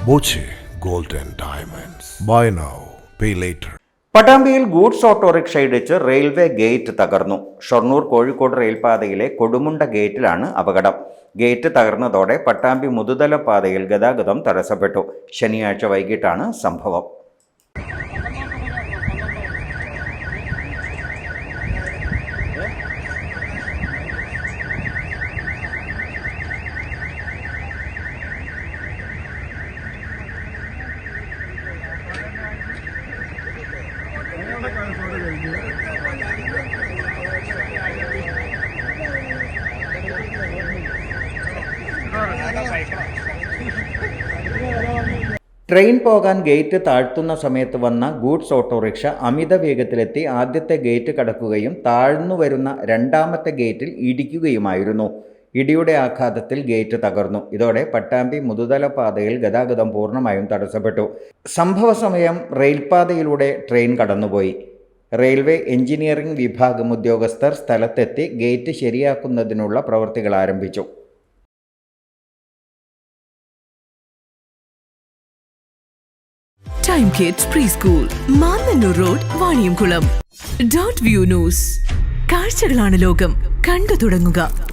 Boche Gold and Diamonds. Buy now, pay later. പട്ടാമ്പിയിൽ goods autorickshaw ഇടിച്ച് railway gate തകർന്നു. ഷൊർണൂർ കോഴിക്കോട് റെയിൽപാതയിലെ കൊടുമുണ്ട ഗേറ്റിലാണ് അപകടം. ഗേറ്റ് തകർന്നതോടെ പട്ടാമ്പി മുതുതല പാതയിൽ ഗതാഗതം തടസ്സപ്പെട്ടു. ശനിയാഴ്ച വൈകിട്ടാണ് സംഭവം. ട്രെയിൻ പോകാൻ ഗേറ്റ് താഴ്ത്തുന്ന സമയത്ത് വന്ന ഗൂഡ്സ് ഓട്ടോറിക്ഷ അമിത വേഗത്തിലെത്തി ആദ്യത്തെ ഗേറ്റ് കടക്കുകയും താഴ്ന്നു വരുന്ന രണ്ടാമത്തെ ഗേറ്റിൽ ഇടിക്കുകയുമായിരുന്നു. ഇടിയുടെ ആഘാതത്തിൽ ഗേറ്റ് തകർന്നു. ഇതോടെ പട്ടാമ്പി മുതുതല പാതയിൽ ഗതാഗതം പൂർണ്ണമായും തടസ്സപ്പെട്ടു. സംഭവ സമയം റെയിൽപാതയിലൂടെ ട്രെയിൻ കടന്നുപോയി. റെയിൽവേ എഞ്ചിനീയറിംഗ് വിഭാഗം ഉദ്യോഗസ്ഥർ സ്ഥലത്തെത്തി ഗേറ്റ് ശരിയാക്കുന്നതിനുള്ള പ്രവൃത്തികൾ ആരംഭിച്ചു. Time Kids Preschool, Mannannur road, Vaniyamkulam. .view News. കാഴ്ചകളാണ് ലോകം, കണ്ടു തുടങ്ങുക.